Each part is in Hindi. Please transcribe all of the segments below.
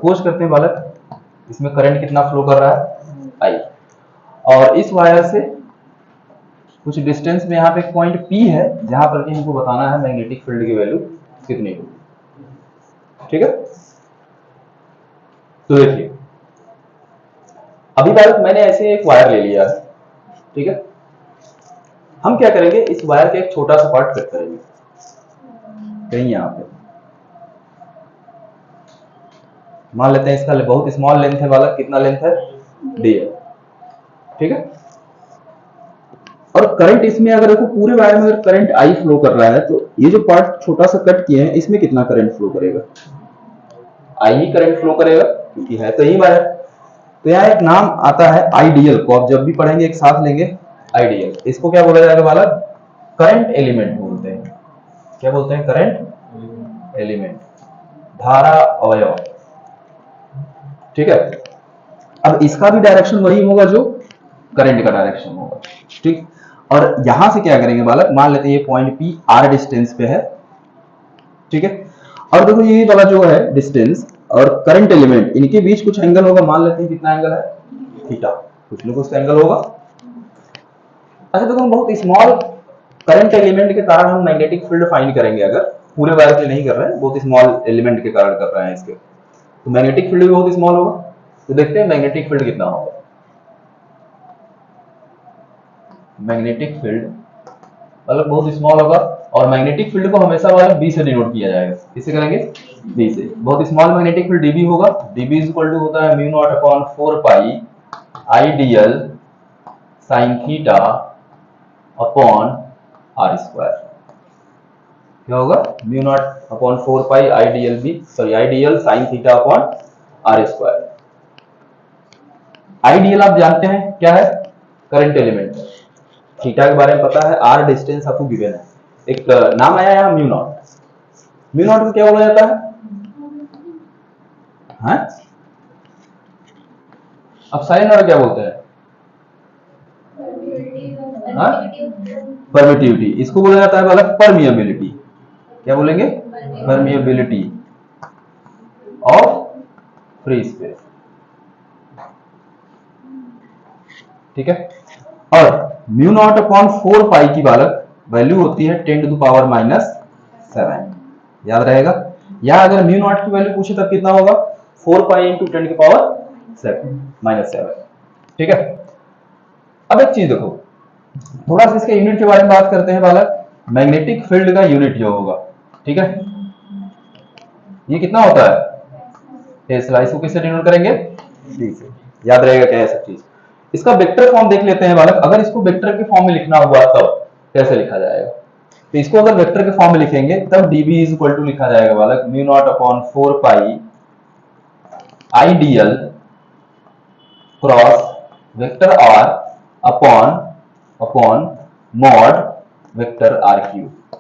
सपोज करते हैं बालक इसमें करंट कितना फ्लो कर रहा है आई, और इस वायर से कुछ डिस्टेंस में यहाँ पे एक पॉइंट P है जहां पर कि हमको बताना है मैग्नेटिक फील्ड की वैल्यू कितनी होगी। ठीक है, तो देखिए अभी बालक मैंने ऐसे एक वायर ले लिया है, ठीक है, हम क्या करेंगे इस वायर का एक छोटा सा पार्ट कट करेंगे कहीं यहाँ पे, मान लेते हैं इसका बहुत स्मॉल लेंथ है बालक, कितना लेंथ है dl, ठीक है, और करंट इसमें अगर देखो पूरे वायर में अगर करंट आई फ्लो कर रहा है तो ये जो पार्ट छोटा सा कट किए हैं इसमें कितना करंट फ्लो करेगा, आई ही करंट फ्लो करेगा क्योंकि है तो यही वायर। तो यहाँ एक नाम आता है आईडीएल, को आप जब भी पढ़ेंगे एक साथ लेंगे आईडीएल, इसको क्या बोला जाएगा बालक, करंट एलिमेंट बोलते हैं। क्या बोलते हैं, करंट एलिमेंट, धारा अवयव, ठीक है। अब इसका भी डायरेक्शन वही होगा जो करंट का डायरेक्शन होगा, ठीक। और यहां से क्या करेंगे बालक, मान लेते हैं ये पॉइंट P r डिस्टेंस पे है, ठीक है, और देखो ये वाला जो है डिस्टेंस और करंट एलिमेंट इनके बीच कुछ एंगल होगा, मान लेते हैं कितना एंगल है थीटा, कुछ ना कुछ एंगल होगा। अच्छा देखो बहुत स्मॉल करंट एलिमेंट के कारण हम मैग्नेटिक फील्ड फाइंड करेंगे, अगर पूरे वायर के लिए नहीं कर रहे हैं, बहुत स्मॉल एलिमेंट के कारण कर रहे हैं इसके, तो मैग्नेटिक फील्ड भी बहुत स्मॉल होगा। तो देखते हैं मैग्नेटिक फील्ड कितना होगा। मैग्नेटिक फील्ड मतलब बहुत स्मॉल होगा, और मैग्नेटिक फील्ड को हमेशा वाला बी से डिनोट किया जाएगा, किससे करेंगे, बी से। बहुत स्मॉल मैग्नेटिक फील्ड डीबी होगा, डीबी इज इक्वल टू होता है mu naught upon 4 pi I dl sine theta upon R square. क्या होगा, mu naught upon 4 pi I dl B, sorry I dl sine theta upon R square. I dl आप जानते हैं क्या है, करंट एलिमेंट, थीटा के बारे में पता है, आर डिस्टेंस आपको गिवन है, एक नाम आया यहाँ म्यू नॉट। म्यू नॉट को क्या बोला जाता है, हाँ अब साइन और क्या बोलते हैं, हाँ परमिटिविटी, इसको बोला जाता है बालक परमिएबिलिटी। क्या बोलेंगे, परमिएबिलिटी ऑफ फ्री स्पेस, ठीक है। और म्यू नॉट अपॉन 4 पाई की बालक वैल्यू होती है 10 टू द पावर -7, याद रहेगा। या अगर म्यू नॉट की वैल्यू पूछे तब कितना होगा, 4 पाई इंटू 10 की पावर -7, ठीक है। अब एक चीज देखो, थोड़ा सा इसके यूनिट के बारे में बात करते हैं बालक। मैग्नेटिक फील्ड का यूनिट जो होगा, ठीक है, ये कितना होता है, टेस्ला, इसको किससे डिनोट करेंगे, डी से, याद रहेगा क्या है सब चीज। इसका वेक्टर फॉर्म देख लेते हैं बालक, अगर इसको वेक्टर के फॉर्म में लिखना हुआ तब कैसे लिखा जाएगा, तो इसको अगर वेक्टर के फॉर्म में लिखेंगे तब dB इज इक्वल टू लिखा जाएगा बालक mu naught upon 4 pi I DL cross vector r upon mod vector r cube.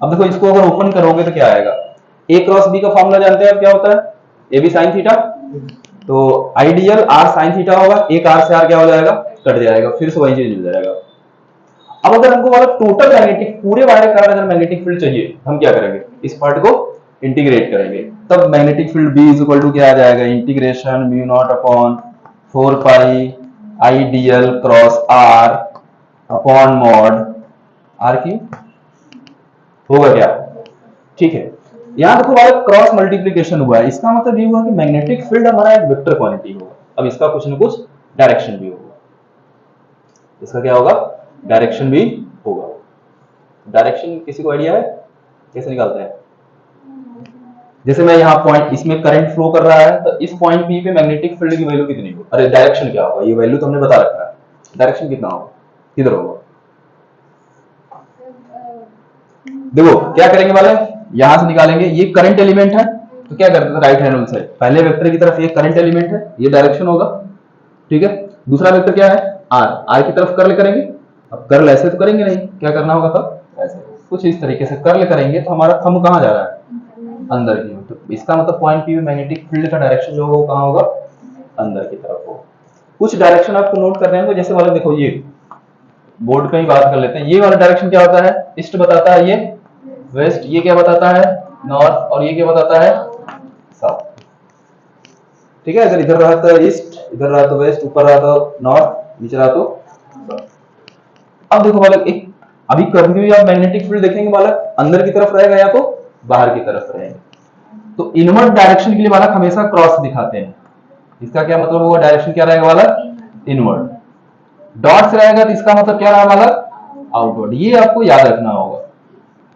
अब देखो इसको अगर ओपन करोगे तो क्या आएगा, a क्रॉस b का फॉर्मूला जानते हैं आप क्या होता है, ए बी साइन थीटा, तो आइडियल r साइन थीटा होगा, एक r से r क्या हो जाएगा, कट जाएगा, फिर से वही चीज मिल जाएगा। अब अगर हमको वाला टोटल मैग्नेटिक पूरे वायर का अगर मैग्नेटिक फील्ड चाहिए, हम क्या करेंगे, इस पार्ट को इंटीग्रेट करेंगे, तब magnetic field B is equal to क्या आ जाएगा, integration mu naught upon 4 pi I DL cross r upon mod r cube, होगा क्या, ठीक है। यहां देखो वाला क्रॉस मल्टीप्लिकेशन हुआ है, इसका मतलब ये हुआ कि मैग्नेटिक फील्ड हमारा एक वेक्टर क्वांटिटी होगा। अब इसका कुछ ना कुछ डायरेक्शन भी होगा, इसका क्या होगा, डायरेक्शन भी होगा। डायरेक्शन किसी को आइडिया है कैसे निकालते हैं, जैसे मैं यहाँ पॉइंट, इसमें करंट फ्लो कर रहा है तो इस पॉइंट P पे मैग्नेटिक फील्ड की वैल्यू कितनी होगी, अरे डायरेक्शन क्या होगा, ये वैल्यू तो हमने बता रखा है, डायरेक्शन कितना होगा, किधर होगा। देखो क्या करेंगे वाले, यहां से निकालेंगे, ये करंट एलिमेंट है तो क्या करते हैं, राइट हैंड रूल से पहले वेक्टर की तरफ ये करंट एलिमेंट है, ये डायरेक्शन होगा, ठीक है। दूसरा वेक्टर क्या है, r की तरफ कर्ल करेंगे। अब कर्ल ऐसे तो करेंगे नहीं, क्या करना होगा तब, ऐसे कुछ इस तरीके से कर्ल करेंगे तो हमारा थंब कहां जा रहा है, अंदर की ओर, तो इसका मतलब पॉइंट P में मैग्नेटिक फील्ड का डायरेक्शन जो होगा वो कहां होगा, अंदर की तरफ होगा। कुछ डायरेक्शन आपको नोट करने होंगे, जैसे वाला देखो ये बोर्ड का ही बात कर लेते हैं, ये वाला डायरेक्शन क्या होता है, ईस्ट बताता है, ये वेस्ट, ये क्या बताता है, नॉर्थ, और ये क्या बताता है, साउथ। ठीक है, अगर इधर रहा तो ईस्ट, इधर रहा तो वेस्ट, ऊपर रहा तो नॉर्थ, नीचे रहा तो साउथ। अब देखो बालक, एक अभी कभी भी आप मैग्नेटिक फील्ड देखेंगे बालक, अंदर की तरफ रहेगा या तो बाहर की तरफ रहेगा। तो इनवर्ट डायरेक्शन के लिए बालक हमेशा क्रॉस दिखाते हैं। इसका क्या मतलब होगा, डायरेक्शन क्या रहेगा बालक, इनवर्ट। डॉट्स रहेगा तो इसका मतलब क्या रहा बालक, आउटवर्ड। ये आपको याद रखना होगा,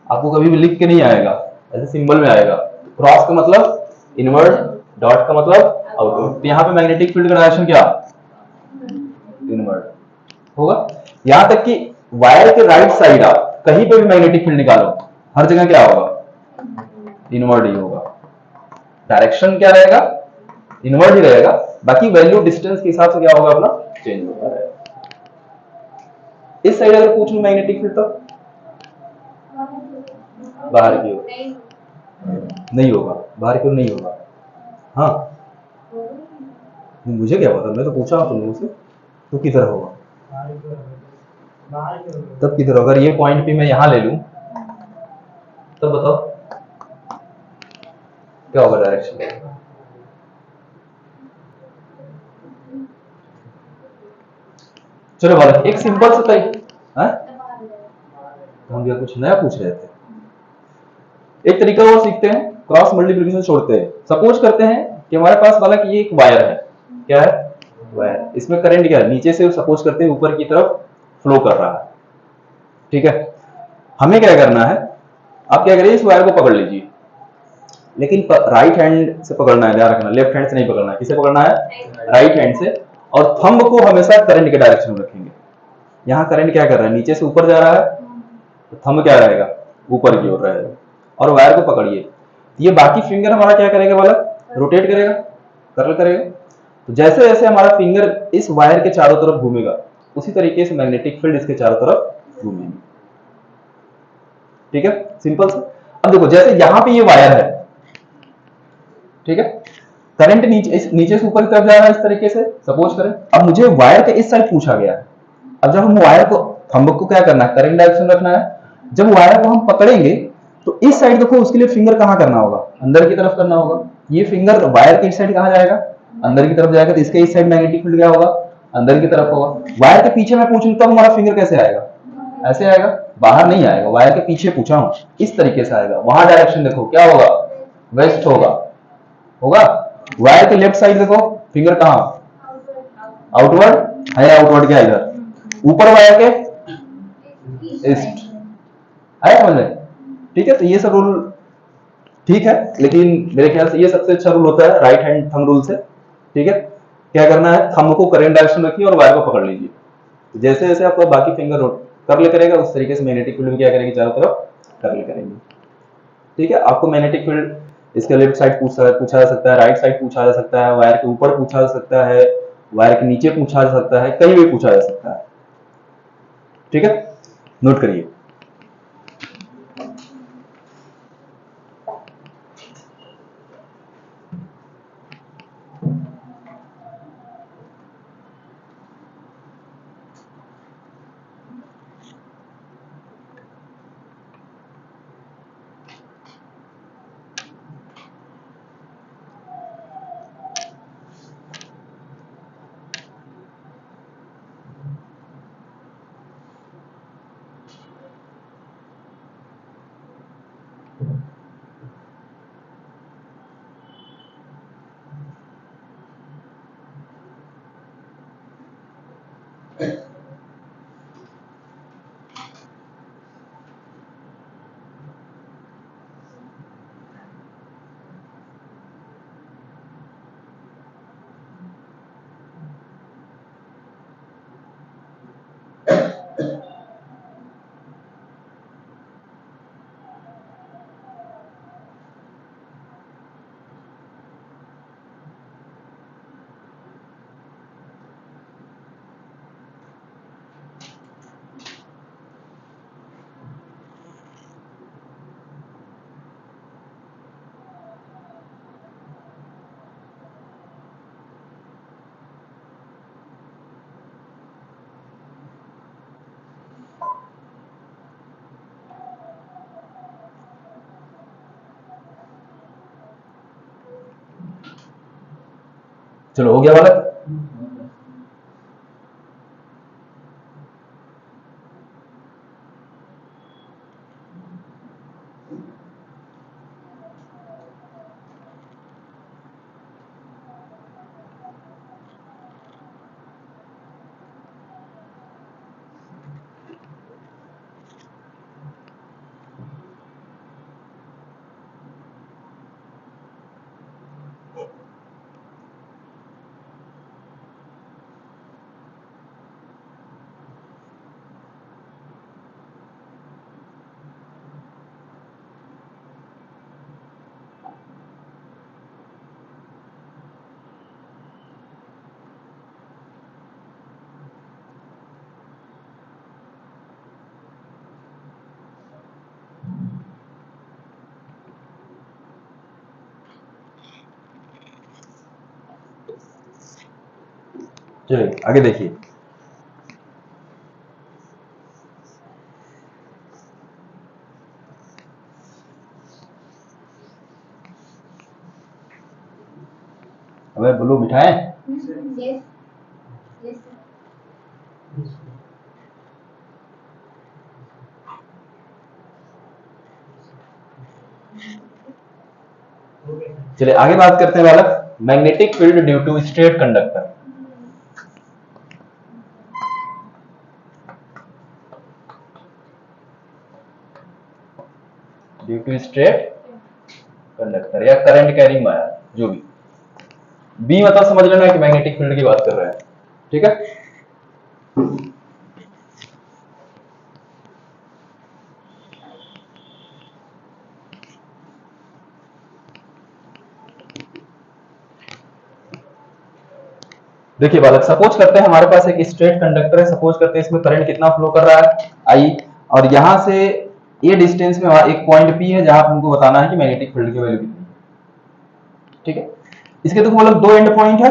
आपको कभी भी लिख के नहीं आएगा, ऐसे सिंबल में आएगा। क्रॉस का मतलब इनवर्ड, डॉट का मतलब आउटवर्ड। तो यहाँ पे मैग्नेटिक फील्ड का डायरेक्शन क्या, इनवर्ड होगा। यहां तक कि वायर के राइट साइड आप कहीं पे भी मैग्नेटिक फील्ड निकालो, हर जगह क्या होगा, इनवर्ड ही होगा। डायरेक्शन क्या रहेगा, इनवर्ड ही रहेगा, बाकी वैल्यू डिस्टेंस के हिसाब से क्या होगा अपना, चेंज होता रहेगा। इस साइड अगर पूछ लूं मैग्नेटिक फील्ड तो बाहर की ओर नहीं होगा, बाहर की ओर नहीं होगा। हाँ, मुझे क्या पता, मैं तो पूछा हूं तुम लोगों से, तो किधर होगा, तब किधर होगा। अगर ये पॉइंट भी मैं यहां ले लूं तब बताओ क्या होगा डायरेक्शन। चलो बालक, एक सिंपल सा तरीका, हम क्या कुछ नया पूछ रहे थे। एक तरीका और सीखते हैं, क्रॉस मल्टीप्लिकेशन छोड़ते हैं। सपोज करते हैं कि हमारे पास बालक ये एक वायर है, क्या है, वायर। इसमें करंट क्या है, नीचे से सपोज करते हैं ऊपर की तरफ फ्लो कर रहा है। ठीक है, हमें क्या करना है, आप क्या करिए, इस वायर को पकड़ लीजिए, लेकिन राइट हैंड से पकड़ना है, ध्यान रखना, लेफ्ट हैंड से नहीं पकड़ना है। किसे पकड़ना है, राइट हैंड से। और थंब को हमेशा करंट के डायरेक्शन में रखेंगे। यहाँ करंट क्या कर रहा है, नीचे से ऊपर जा रहा है, तो थंब क्या रहेगा, ऊपर की ओर रहेगा। और वायर को पकड़िए, ये बाकी फिंगर हमारा क्या करेगा बालक, रोटेट करेगा, कर्ल करेगा। तो जैसे जैसे हमारा फिंगर इस वायर के चारों तरफ घूमेगा, उसी तरीके से मैग्नेटिक फील्ड इसके चारों तरफ घूमेगी। ठीक है, सिंपल सा। अब देखो, जैसे यहां पे ये वायर है, ठीक है, करंट नीचे से ऊपर की तरफ जा रहा है इस तरीके से, सपोज करें। अब मुझे वायर के इस साइड पूछा गया है। अब जब हम वायर को, थंब को क्या करना है, करंट डायरेक्शन रखना है। जब वायर को हम पकड़ेंगे तो इस साइड देखो, उसके लिए फिंगर कहां करना होगा, अंदर की तरफ करना होगा। ये फिंगर वायर के इस साइड कहां जाएगा, अंदर की तरफ जाएगा। तो इसके इस साइड मैग्नेटिक फील्ड क्या होगा, अंदर की तरफ होगा। वायर के पीछे मैं पूछूं तब हमारा फिंगर कैसे आएगा, ऐसे आएगा, बाहर नहीं आएगा। वायर के पीछे पूछा हूं, इस तरीके से आएगा। वहां डायरेक्शन देखो क्या होगा, वेस्ट होगा, होगा। वायर के लेफ्ट साइड देखो, फिंगर कहां, आउटवर्ड है, आउटवर्ड क्या इधर, ऊपर वायर के ईस्ट, आया समझ में। ठीक है, तो ये सब रूल ठीक है, लेकिन मेरे ख्याल से ये सबसे अच्छा रूल होता है राइट हैंड थंब रूल से। ठीक है, क्या करना है, थंब को करेंट डायरेक्शन रखिए और वायर को पकड़ लीजिए। तो जैसे जैसे आपका बाकी फिंगर कर्ल करेगा, उस तरीके से मैग्नेटिक फील्ड क्या करेगी, चारों तरफ कर्ल करेंगे। ठीक है, आपको मैग्नेटिक फील्ड इसके लेफ्ट साइड पूछा जा सकता है, राइट साइड पूछा जा सकता है, वायर के ऊपर पूछा जा सकता है, वायर के नीचे पूछा जा सकता है, कहीं भी पूछा जा सकता है। ठीक है, नोट करिए। चलो हो गया बालक। चलिए आगे देखिए। अबे बोलो मिठाई। Yes. Yes. चलिए आगे बात करते हैं बालक, magnetic field due to straight conductor. Due to straight conductor या करंट कैरिंग वायर, जो भी। बी मतलब समझ लेना कि मैग्नेटिक फील्ड की बात कर रहे हैं, ठीक है। देखिए बालक, सपोज करते हैं हमारे पास एक स्ट्रेट कंडक्टर है, सपोज करते हैं इसमें करंट कितना फ्लो कर रहा है, आई, और यहां से ये डिस्टेंस में एक पॉइंट पी है जहां हमको बताना है कि मैग्नेटिक फील्ड की वैल्यू कितनी है, ठीक है। इसके तो मतलब दो एंड पॉइंट है,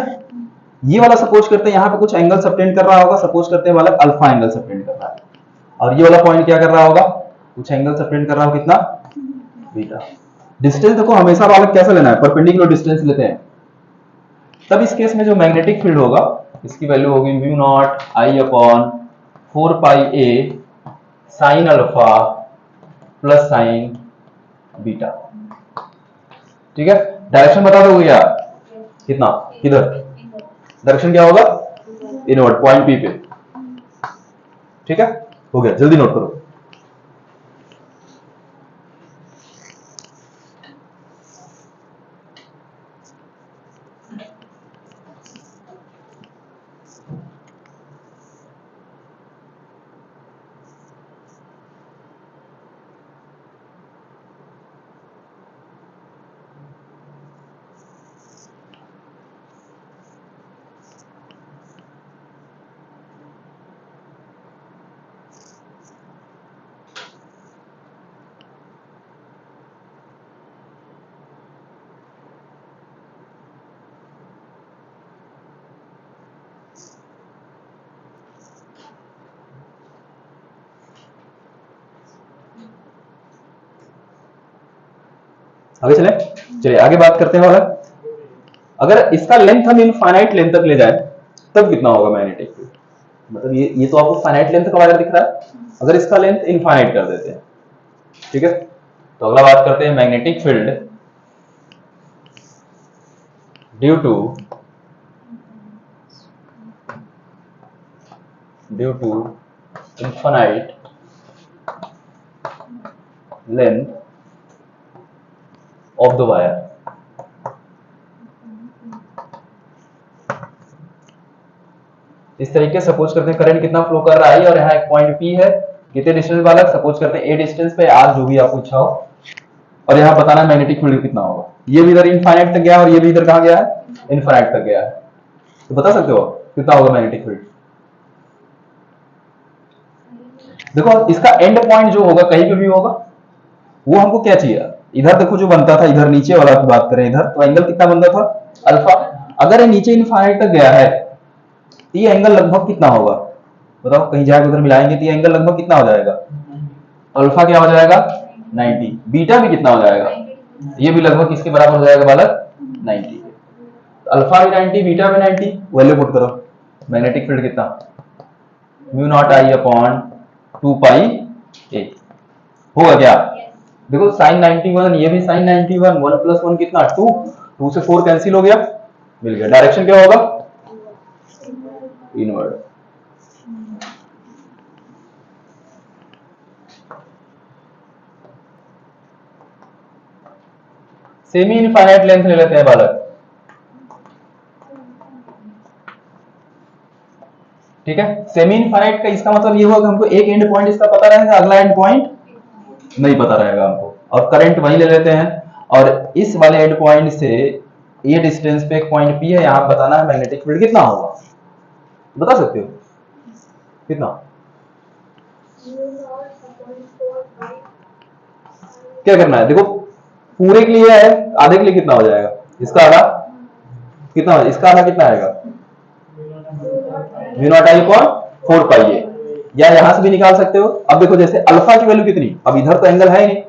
ये वाला सपोज करते हैं यहाँ पे कुछ एंगल सबटेंड कर रहा होगा, सपोज करते हैं वाला अल्फा एंगल सबटेंड कर रहा है, और ये वाला पॉइंट क्या कर रहा होगा, कुछ एंगल सबटेंड कर रहा होगा, कितना, बीटा। डिस्टेंस देखो हमेशा बालक कैसे लेना है, परपेंडिकुलर डिस्टेंस लेते हैं। तब इस केस में जो मैग्नेटिक फील्ड होगा इसकी वैल्यू होगी mu naught I upon 4 pi A sine alpha plus sine beta, ठीक है। डायरेक्शन बता दोगे क्या, कितना, किधर, डायरेक्शन क्या होगा, इनवर्ट, पॉइंट पी पे, ठीक है। हो गया, जल्दी नोट करो। आगे चले, चलिए आगे बात करते हैं वाला, अगर इसका लेंथ हम इनफाइनाइट लेंथ तक ले जाए तब कितना होगा मैग्नेटिक फील्ड, मतलब ये तो आपको फाइनाइट लेंथ का वायर दिख रहा है, अगर इसका लेंथ इनफाइनाइट कर देते हैं, ठीक है। तो अगला बात करते हैं magnetic field due to infinite length of the wire. इस तरीके से सपोज करते हैं करंट कितना फ्लो कर रहा है और यहाँ एक पॉइंट पी है, कितने डिस्टेंस वाला, सपोज करते हैं ए डिस्टेंस पे, आर जो भी आपको इच्छा हो, और यहाँ बताना मैग्नेटिक फील्ड कितना होगा। ये भी इधर इनफाइनाइट तक गया और ये भी इधर कहाँ गया है, इनफाइनाइट तक गया है, तो बता सकते हो कितना होगा मैग्नेटिक फील्ड। देखो इसका एंड पॉइंट जो होगा कहीं पे भी होगा, वो हमको क्या चाहिए, इधर देखो जो बनता था, इधर नीचे वाला की बात करें इधर, तो एंगल कितना बनता था, अल्फा। अगर ये नीचे इनफाइनाइट तक गया है तो ये एंगल लगभग कितना होगा, बताओ, कहीं जाकर उधर मिलाएंगे तो ये एंगल लगभग कितना हो जाएगा, अल्फा क्या हो जाएगा 90, बीटा भी कितना हो जाएगा, ये भी लगभग किसके बराबर हो जाएगा बालक 90 के। अल्फा भी 90, बीटा भी 90, वैल्यू पुट करो। मैग्नेटिक फील्ड कितना, mu naught I upon 2 pi A होगा क्या? देखो साइन 91, ये भी साइन 91, 1 प्लस 1 कितना 2, 2 से 4 कैंसिल हो गया, मिल गया। डायरेक्शन क्या होगा? इनवर्ड। सेमी इनफाइनाइट लेंथ ले लेते हैं बालक, ठीक है। सेमी इनफाइनाइट का इसका मतलब ये हुआ कि हमको एक एंड पॉइंट इसका पता रहेगा, अगला एंड पॉइंट नहीं पता रहेगा हमको, और करंट वहीं ले लेते हैं। और इस वाले एंड पॉइंट से ये डिस्टेंस पे एक पॉइंट पी है, यहां बताना है मैग्नेटिक फील्ड कितना होगा, बता सकते हो कितना? क्या करना है, देखो पूरे के लिए है, आधे के लिए कितना हो जाएगा, इसका आधा कितना हो, इसका आधा कितना आएगा, mu naught I upon 4 pi ए, या यहां से भी निकाल सकते हो। अब देखो जैसे अल्फा की वैल्यू कितनी, अब इधर तो एंगल है ही नहीं,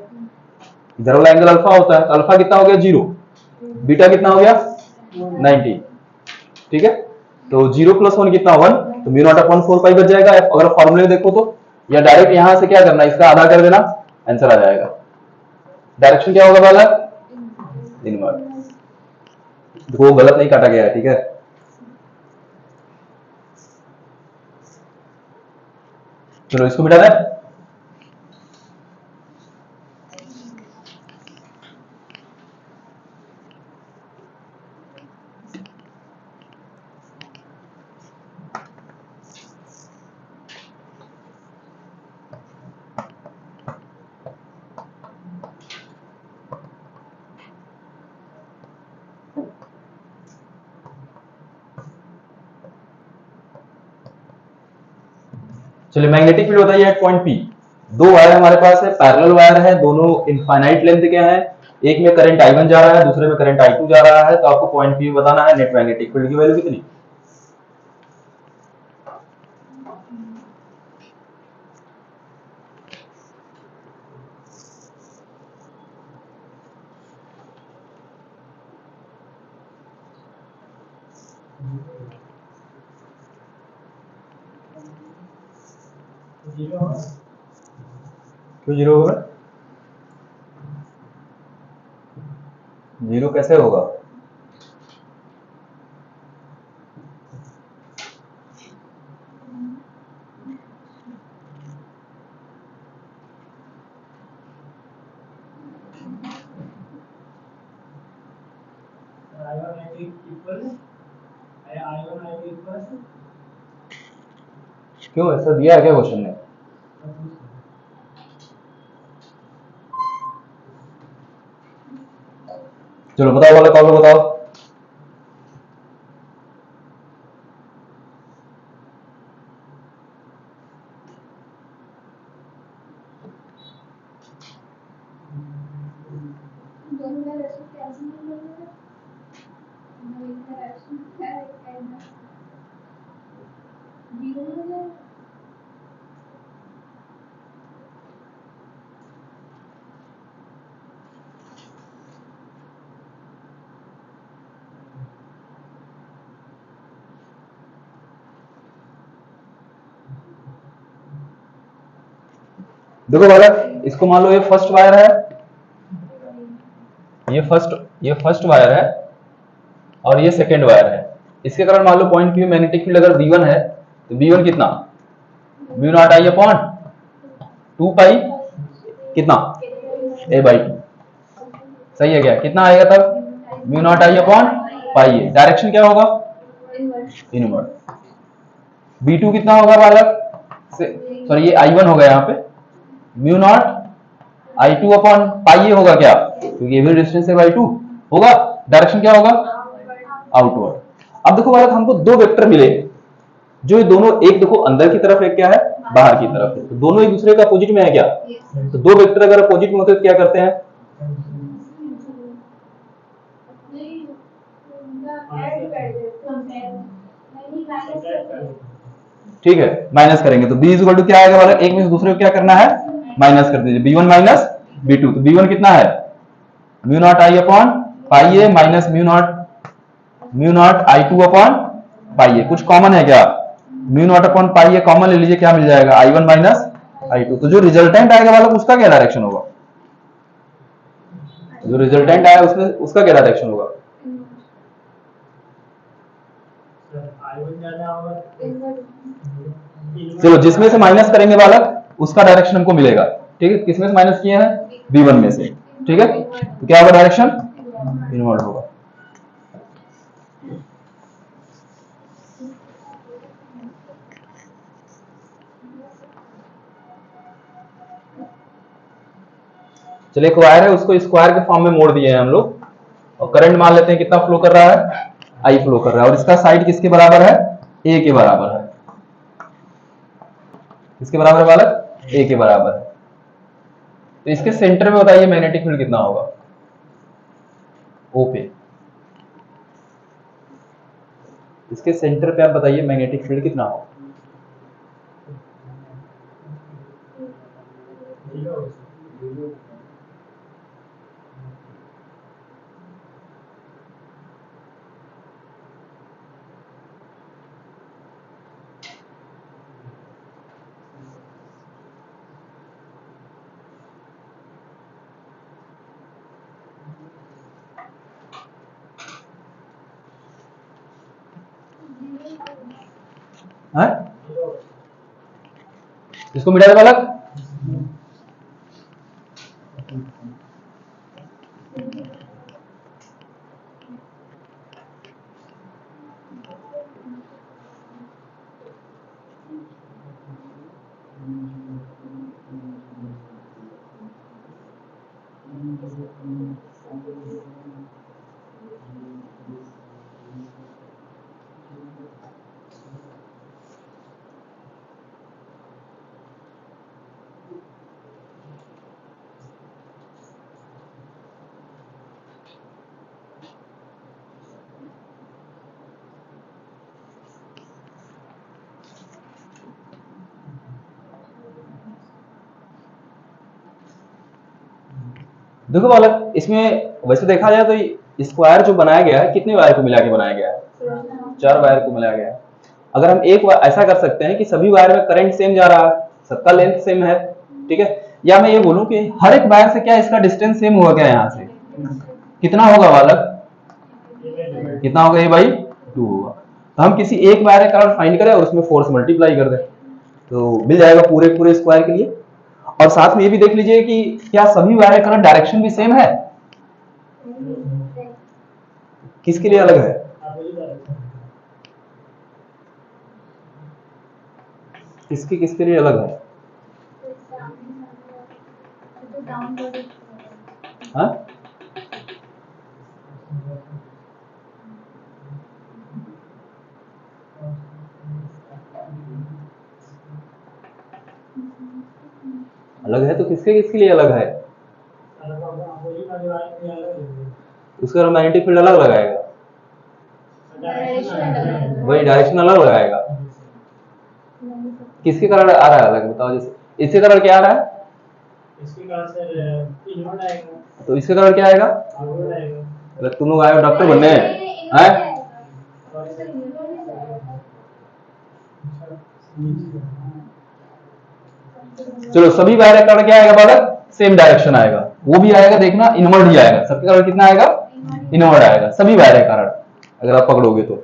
इधर वाला एंगल अल्फा होता है, तो अल्फा कितना हो गया 0, बीटा कितना हो गया 90, ठीक है। तो 0 प्लस 1 कितना 1, तो म्यू नॉट अपॉन 4 पाई बच जाएगा। अगर फॉर्मूले देखो तो, या डायरेक्ट यहां से क्या करना है, इसका आधा कर देना, आंसर आ जाएगा। डायरेक्शन क्या होगा वाला, इनवर्ड। देखो गलत नहीं काटा गया है, ठीक है। चलो इसको मिटा दें। चलिए मैग्नेटिक फील्ड बताइए एट पॉइंट पी। दो वायर हमारे पास है, पैरेलल वायर है, दोनों इनफाइनाइट लेंथ के हैं। एक में करंट I1 जा रहा है, दूसरे में करंट I2 जा रहा है। तो आपको पॉइंट पी बताना है नेट मैग्नेटिक फील्ड की वैल्यू कितनी। क्यों जीरो होगा, जीरो कैसे होगा? क्यों ऐसा दिया है क्या क्वेश्चन में? चलो बताओ वाला कॉल बताओ। देखो बालक, इसको मान लो ये फर्स्ट वायर है, ये फर्स्ट वायर है और ये सेकंड वायर है। इसके कारण मान लो पॉइंट पी मैग्नेटिक फील्ड अगर V1 है तो V1 कितना, म्यू नॉट आई अपॉन 2 पाई कितना A/2, सही है क्या? कितना आएगा तब, mu naught I upon pi A. Direction क्या होगा, इनवर्ड। B2 कितना होगा बालक, सॉरी ये I1 होगा यहाँ पे, mu naught I2 upon pi A होगा क्या, क्योंकि ये भी डिस्टेंस है Y2 होगा। डायरेक्शन क्या होगा, आउटवर्ड। अब देखो बालक, हमको दो वेक्टर मिले, जो ये दोनों, एक देखो अंदर की तरफ, एक क्या है बाहर की तरफ है, तो दोनों एक दूसरे का अपोजिट में है क्या। तो दो वेक्टर अगर अपोजिट में होते तो क्या करते हैं, ठीक है, माइनस करेंगे। तो B इक्वल टू क्या आएगा बालक, एक में से दूसरे को क्या करना है, माइनस कर दीजिए। B1 माइनस B2, तो B1 कितना है, mu naught I upon pi A minus mu naught mu naught I two upon pi A, कुछ कॉमन है क्या? Mu naught upon pi A common ले लीजिए, क्या मिल जाएगा? I one minus I two. तो जो रिजल्टेंट आएगा वाला उसका क्या डायरेक्शन होगा? जो रिजल्टेंट आया उसमें उसका क्या डायरेक्शन होगा? चलो जिसमें से माइनस करेंगे बालक उसका डायरेक्शन हमको मिलेगा। ठीक है, किसमें से माइनस किए हैं? V1 में से। ठीक है, तो क्या होगा डायरेक्शन? इनवर्ड होगा। चलिए, एक वायर है उसको स्क्वायर के फॉर्म में मोड़ दिए हैं हम लोग, और करंट मान लेते हैं कितना फ्लो कर रहा है? I फ्लो कर रहा है, और इसका साइड किसके बराबर है? A के बराबर है। किसके बराबर है बालक? A के बराबर है। तो इसके सेंटर में बताइए मैग्नेटिक फील्ड कितना होगा? O पे, इसके सेंटर पे आप बताइए मैग्नेटिक फील्ड कितना होगा? है? इसको मिटा दे बालक। देखो बालक, इसमें वैसे देखा जाए तो स्क्वायर जो बनाया गया है कितने वायर को मिला के बनाया गया है? 4 वायर को मिलाया गया है। अगर हम एक ऐसा कर सकते हैं कि सभी वायर में करंट सेम जा रहा है, सबका लेंथ सेम है, ठीक है, या मैं ये बोलूं कि हर एक वायर से क्या इसका डिस्टेंस सेम होगा क्या? यहाँ से कितना होगा बालक? कितना होगा? ये भाई 2 होगा। तो हम किसी एक वायर का करंट फाइंड करें और उसमें फोर्स मल्टीप्लाई कर दें तो मिल जाएगा पूरे पूरे स्क्वायर के लिए। और साथ में ये भी देख लीजिए कि क्या सभी वायर का डायरेक्शन भी सेम है? किसके लिए अलग है? किसके लिए अलग है? हाँ? अलग है तो किसके लिए अलग है? उसका मैग्नेटिक फील्ड अलग लगाएगा, वही डायरेक्शन अलग लगाएगा। किसके कारण आ रहा है अलग बताओ? जैसे इसके कारण क्या आ रहा है? इसके कारण सर इनवर्ड आएगा। तो इसके कारण क्या आएगा? आउटवर्ड आएगा। अरे तुम लोग आए हो डॉक्टर बनने हैं? चलो, सभी वायर का कारण क्या आएगा बालक? सेम डायरेक्शन आएगा। वो भी आएगा, देखना इनवर्ड ही आएगा। सबके कारण कितना आएगा? इनवर्ड आएगा सभी वायर के कारण, अगर आप पकड़ोगे तो।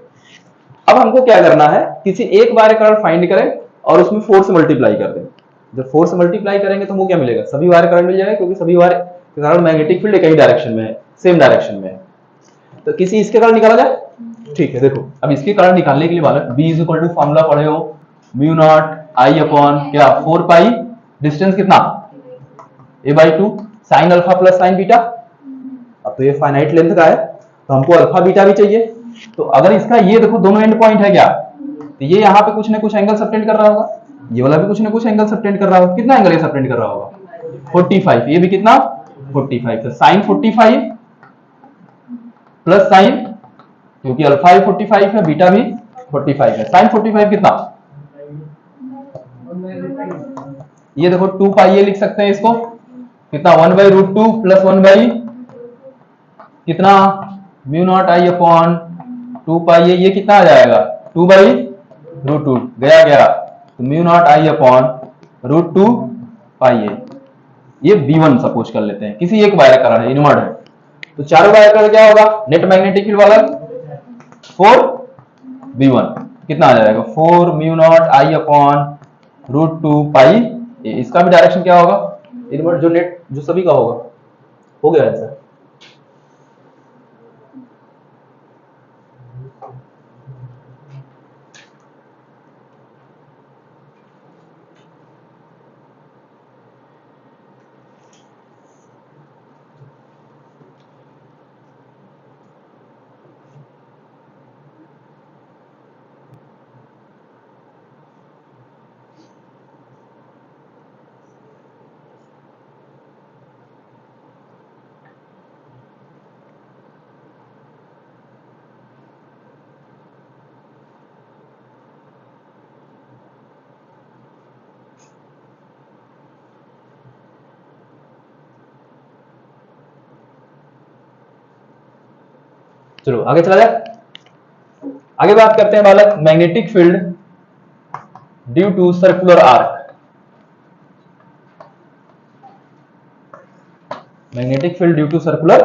अब हमको क्या करना है, किसी एक वायर का कारण फाइंड करें और उसमें फोर्स मल्टीप्लाई कर दें। जब फोर्स मल्टीप्लाई करेंगे तो वो क्या मिलेगा? सभी वायर करंट मिल जाएगा, क्योंकि सभी वायर के कारण मैग्नेटिक फील्ड एक ही डायरेक्शन में है, सेम डायरेक्शन में है। तो किसी इसके कारण निकाला जाए? ठीक है, देखो अब इसके कारण निकालने के लिए बालक B is equal to formula पढ़े हो, म्यू नॉट आई अपॉन क्या 4 पाई, डिस्टेंस कितना? a/2 sign alpha plus sine beta. अब तो ये फाइनाइट लेंथ का है तो हमको अल्फा बीटा भी चाहिए। तो अगर इसका ये देखो दोनों एंड पॉइंट है क्या, तो ये यहाँ पे कुछ ना कुछ एंगल सबटेंड कर रहा होगा, ये वाला भी कुछ ना कुछ एंगल सबटेंड कर रहा होगा। कितना एंगल ये सबटेंड कर रहा होगा? 45। ये भी कितना? 45। तो साइन 45 प्लस साइन, क्योंकि अल्फा भी 45 है बीटा भी 45 है, साइन 45 कितना? ये देखो 2 पाई ए लिख सकते हैं इसको, कितना? 1/√2 प्लस 1 बाई कितना? Mu naught I upon two पाई ए, ये कितना आ जाएगा 2/√2 गया गया, तो म्यू नॉट आई अपॉन √2 पाई ए। ये V1 सपोज कर लेते हैं, किसी एक वायर का है, इनवर्ड है, तो चारों वायर का क्या होगा नेट मैग्नेटिक फील्ड वाला 4V1 कितना आ जाएगा 4 म्यू नॉट आई अपॉन √2 पाई ए। इसका भी डायरेक्शन क्या होगा इनवर्ड, जो नेट जो सभी का होगा। हो गया आंसर। चलो आगे चला जाए। आगे बात करते हैं बालक magnetic field due to circular arc. Magnetic field due to circular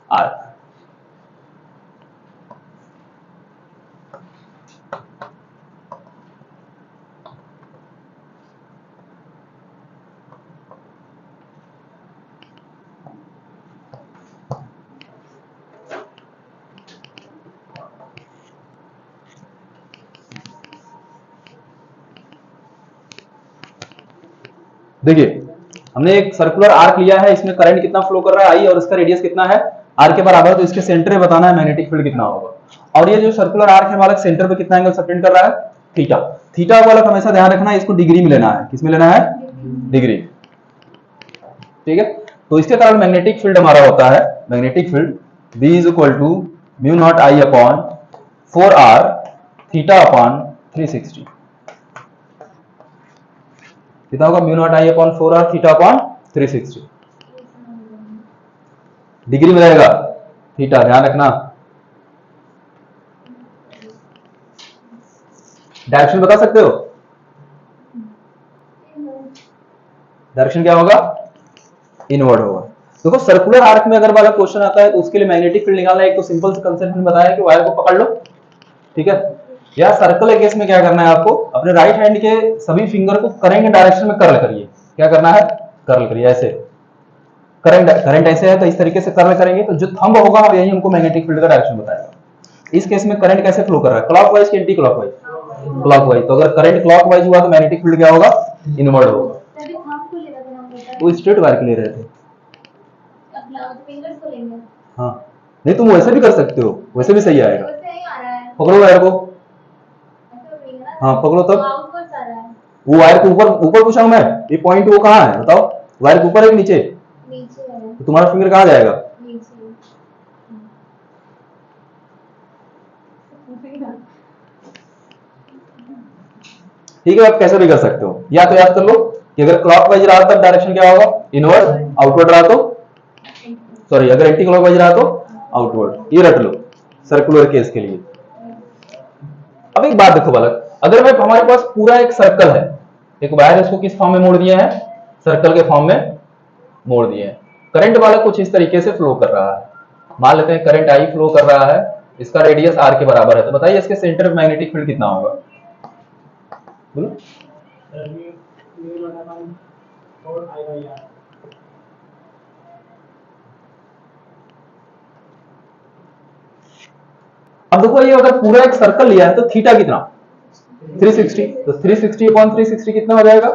arc. देखिए हमने एक सर्कुलर आर्क लिया है, इसमें करंट कितना फ्लो कर रहा है आई, और इसका रेडियस कितना है आर के बराबर, तो इसके सेंटर में बताना है मैग्नेटिक फील्ड कितना होगा। और ये जो सर्कुलर आर्क है वाला सेंटर पे कितना एंगल सबटेंड कर रहा है थीटा। थीटा वाला हमेशा ध्यान रखना है, इसको डिग्री में लेना है। किसमें लेना है डिग्री, ठीक है। तो इसके कारण मैग्नेटिक फील्ड हमारा होता है magnetic field B is equal to mu naught I upon 4r theta upon 360। कितना होगा mu naught I upon 4r theta upon 360। Degree में रहेगा थीटा, ध्यान रखना। डायरेक्शन बता सकते हो, डायरेक्शन क्या होगा इनवर्ड होगा। देखो सर्कुलर आर्क में अगर वाला क्वेश्चन आता है तो उसके लिए मैग्नेटिक फील्ड निकालना है, एक तो सिंपल कंसेप्ट में बताया कि वायर को पकड़ लो, ठीक है। या सर्कल के केस में क्या करना है आपको, अपने राइट हैंड के सभी फिंगर को करंट डायरेक्शन में कर्ल करिए। क्या करना है कर्ल करिए, ऐसे करंट ऐसे है तो इस तरीके से कर्ल करेंगे तो जो थंब होगा यही हमको मैग्नेटिक फील्ड का डायरेक्शन बताएगा। इस केस में करंट कैसे फ्लो कर रहा है, क्लॉकवाइज कि एंटी क्लॉकवाइज, क्लॉकवाइज। तो अगर करंट क्लॉकवाइज हुआ तो मैग्नेटिक फील्ड क्या होगा इनवर्ड होगा। तभी हम को लेगा तो हम होता है। वो स्ट्रेट वायर के लिए रहे थे। अपना फिंगर्स को लेंगे। हाँ नहीं तुम वैसे भी कर सकते हो, वैसे भी सही आएगा। वैसे ही आ रहा है। पकड़ो वायर को, ऐसे हो ना। हाँ पकड़ो तब। आउटवर्ड्स आ रहा है। वो वायर के ऊपर ऊपर पूछा हूं मैं, ये पॉइंट वो कहाँ है बताओ, वायर के ऊपर है कि नीचे, नीचे है। तो तुम्हारा फिंगर कहाँ जाएगा नीचे। ठीक है। आप कैसे भी कर सकते हो, या तो याद कर लो कि अगर क्लॉकवाइज रहा तब डायरेक्शन क्या होगा इनवर्ड, आउटवर्ड रहा तो सॉरी अगर एंटी क्लॉकवाइज रहा तो आउटवर्ड। ये रट लो सर्कुलर केस के लिए। अब एक बात देखो बालक, अगर मैं हमारे पास पूरा एक सर्कल है, एक वायर इसको किस फॉर्म में मोड़ दिया है सर्कल के फॉर्म में मोड़ दिए हैं, करंट वाला कुछ इस तरीके से फ्लो कर रहा है। मान लेते हैं करंट आई फ्लो कर रहा है, इसका रेडियस आर के बराबर है, तो बताइए इसके सेंटर में मैग्नेटिक फील्ड कितना होगा बोलो। अब देखो ये अगर पूरा एक सर्कल लिया है तो थीटा कितना 360, तो 360 अपॉन 360 कितना हो जाएगा।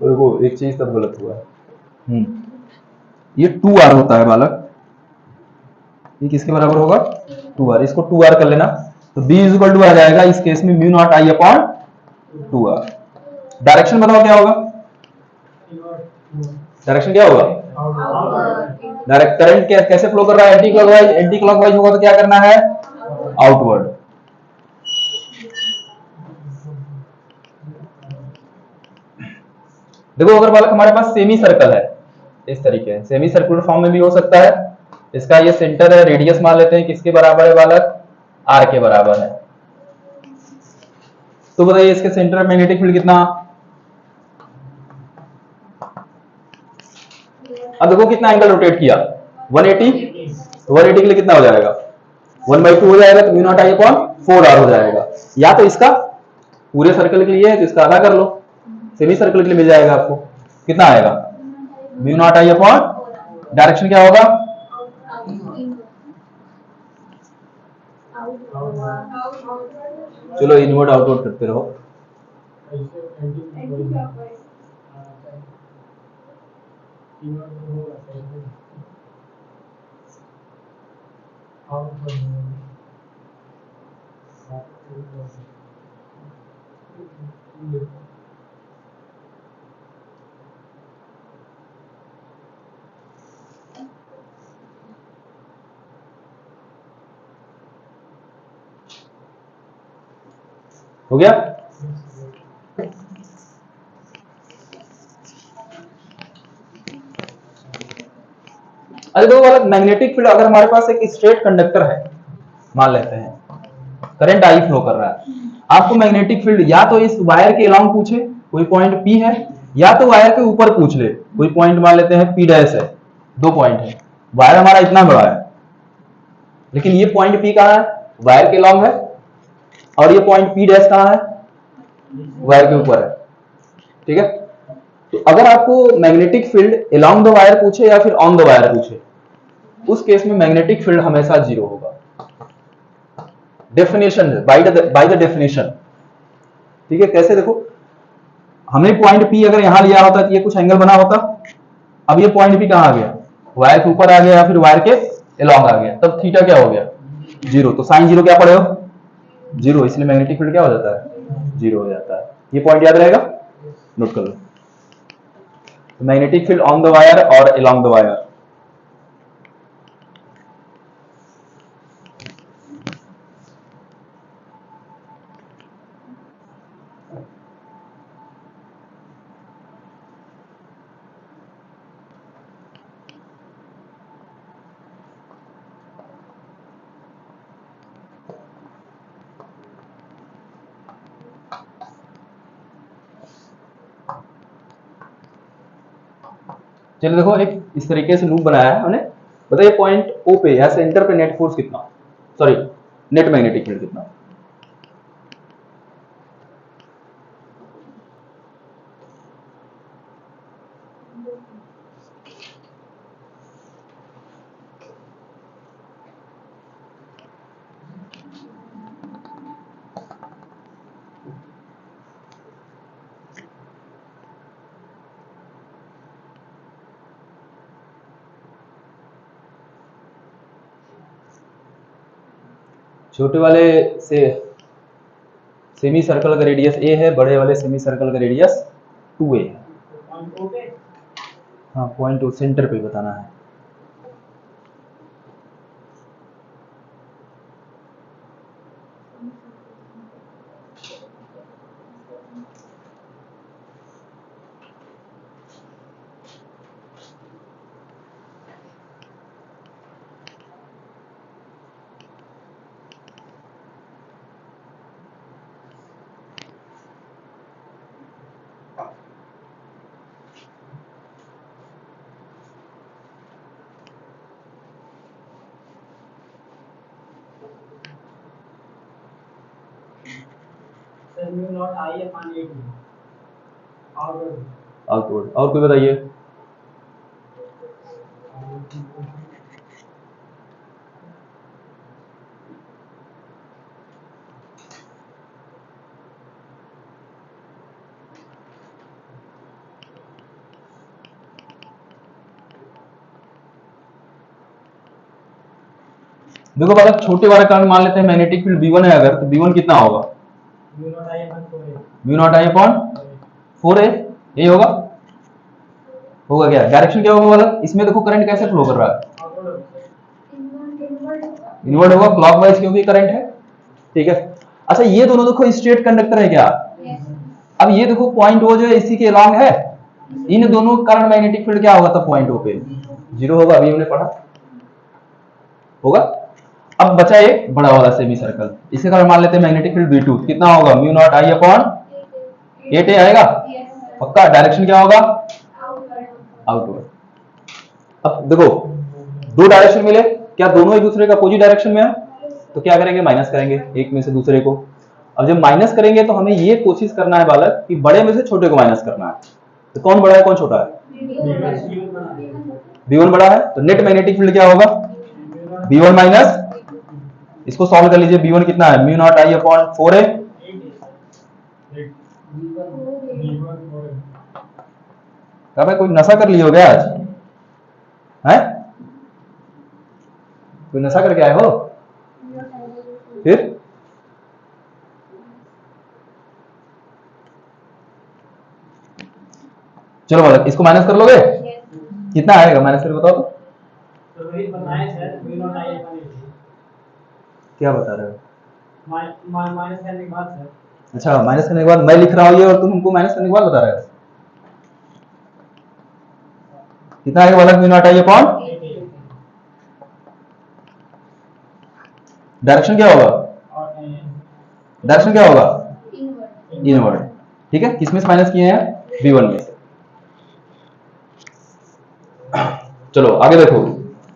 देखो एक चीज तब गलत हुआ है, ये 2r होता है बालक, ये किसके बराबर होगा 2r, इसको 2r कर लेना, तो b इज इक्वल टू आ जाएगा इस केस में mu naught I upon 2r। Direction बताओ क्या होगा, डायरेक्शन क्या होगा डायरेक्ट करंट कैसे फ्लो कर रहा है एंटी क्लॉकवाइज, एंटी क्लॉकवाइज होगा तो क्या करना है आउटवर्ड। देखो अगर बालक हमारे पास सेमी सर्कल है इस तरीके से, सेमी सर्कुलर फॉर्म में भी हो सकता है इसका ये सेंटर है, रेडियस मान लेते हैं किसके बराबर है बालक, आर के बराबर है। तो बताइए इसके सेंटर में मैग्नेटिक फील्ड कितना, अब देखो कितना एंगल रोटेट किया 180, तो 180 के लिए कितना हो जाएगा 1/2 हो जाएगा, तो mu naught I upon 4r हो जाएगा। या तो इसका पूरे सर्कल के लिए है तो इसका आधा कर लो, सेमी सर्कल के लिए मिल जाएगा आपको, कितना आएगा mu naught I upon direction क्या होगा, चलो इनवर्ड आउटवर्ड करते रहो। हो गया, अरे दो वाला मैग्नेटिक फील्ड अगर हमारे पास एक स्ट्रेट कंडक्टर है, मान लेते हैं करंट आई फ्लो कर रहा है, आपको मैग्नेटिक फील्ड या तो इस वायर के अलोंग पूछे कोई पॉइंट पी है, या तो वायर के ऊपर पूछ ले कोई पॉइंट, मान लेते हैं पी डैश है, दो पॉइंट है, वायर हमारा इतना बड़ा है लेकिन ये पॉइंट पी कहाँ है, वायर के अलोंग है, और ये पॉइंट पी डैश कहाँ है, वायर के ऊपर है। ठीक है, तो अगर आपको magnetic field along the wire पूछे या फिर ऑन द वायर पूछे, उस केस में मैग्नेटिक फील्ड हमेशा जीरो होगा, डेफिनेशन बाय द डेफिनेशन। ठीक है, कैसे देखो, हमने पॉइंट पी अगर यहां लिया होता तो ये कुछ एंगल बना होता, अब ये पॉइंट पी कहां आ गया, वायर के ऊपर आ गया या फिर वायर के अलोंग आ गया, तब थीटा क्या हो गया जीरो, तो साइन जीरो क्या पड़े हो जीरो, इसलिए मैग्नेटिक फील्ड क्या हो जाता है जीरो हो जाता है। ये पॉइंट याद रहेगा, नोट कर लो, magnetic field on the wire और अलोंग द वायर। चलिए देखो, एक इस तरीके से लूप बनाया है हमने, बताइए पॉइंट ओ पे या सेंटर पे नेट फोर्स कितना, सॉरी नेट मैग्नेटिक फील्ड कितना, छोटे वाले से सेमी सर्कल का रेडियस ए है, बड़े वाले सेमी सर्कल का रेडियस 2a है। हाँ पॉइंट ओ सेंटर पे बताना है। आउटवर्ड, और कोई बताइए, देखो बालक छोटे वाला कारण मान लेते हैं मैग्नेटिक फील्ड V1 है अगर, तो V1 कितना होगा mu naught I upon 4a, ये होगा क्या, डायरेक्शन क्या होगा बालक, इसमें देखो करंट कैसे फ्लो कर रहा है, इनवर्ड होगा क्लॉकवाइज क्योंकि करंट है। ठीक है, अच्छा ये दोनों देखो स्ट्रेट कंडक्टर है क्या, अब ये देखो पॉइंट ओ जो है इसी के अलोंग है, इन दोनों कारण मैग्नेटिक फील्ड क्या होगा तब पॉइंट ओ पे जीरो होगा, अभी हमने पढ़ा। होगा। अब बचा एक बड़ा वाला सेमी सर्कल, इसे अगर मान लेते हैं मैग्नेटिक फील्ड V2 कितना होगा, mu naught I upon 8A आएगा पक्का। डायरेक्शन क्या होगा, आउटवर्ड। अब देखो दो डायरेक्शन मिले, क्या दोनों एक दूसरे का अपोजिट डायरेक्शन में है, तो क्या करेंगे, माइनस करेंगे एक में से दूसरे को। अब जब माइनस करेंगे तो हमें ये कोशिश करना है बालक कि बड़े में से छोटे को माइनस करना है। तो कौन बड़ा है कौन छोटा है, V1 बड़ा है, तो नेट मैग्नेटिक फील्ड क्या होगा, V1 माइनस, इसको सॉल्व कर लीजिए, V1 कितना है, mu naught I upon 4A। क्या भाई कोई नशा कर लिए हो क्या आज है, कोई नशा करके आए हो फिर। चलो बालक इसको माइनस कर लोगे, कितना आएगा माइनस करके बताओ तो। क्या बता रहे हो, माइनस करने के बाद सर, अच्छा माइनस करने के बाद मैं लिख रहा हूँ ये और तुम हमको माइनस करने के बाद बता रहे हो, कितना आएगा बालक, mu naught I upon, direction क्या होगा, डायरेक्शन क्या होगा, इनवर्ड। ठीक है, किसमें से माइनस किए हैं, V1 में से। चलो आगे देखो,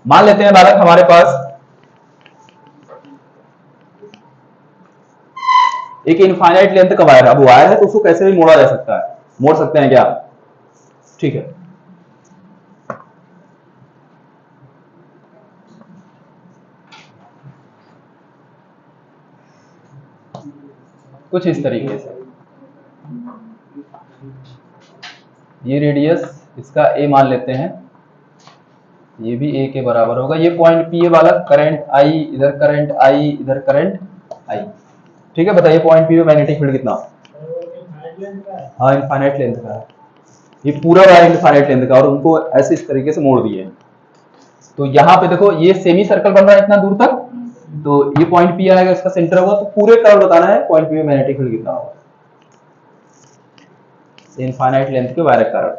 मान लेते हैं बालक हमारे पास एक इनफाइनाइट लेंथ का वायर है। अब वायर है तो उसको कैसे भी मोड़ा जा सकता है, मोड़ सकते हैं क्या, ठीक है। कुछ इस तरीके से, ये रेडियस इसका A मान लेते हैं, ये भी A के बराबर होगा। ये पॉइंट P है वाला, करंट I इधर, करंट I इधर, करंट I। ठीक है, बताइए पॉइंट P में मैग्नेटिक फील्ड कितना, हाँ इनफाइनाइट लेंथ का है, ये पूरा वायर इनफाइनाइट लेंथ का, और उनको ऐसे इस तरीके से मोड़ दिए। तो यहाँ पे देखो ये सेमी सर्कल बन रहा है इतना दूर तक, तो ये पॉइंट P आएगा, इसका सेंटर होगा, तो पूरे कर्व बताना है पॉइंट P में मैग्नेटिक फील्ड कितना होगा इनफाइनाइट लेंथ के वायर के कारण।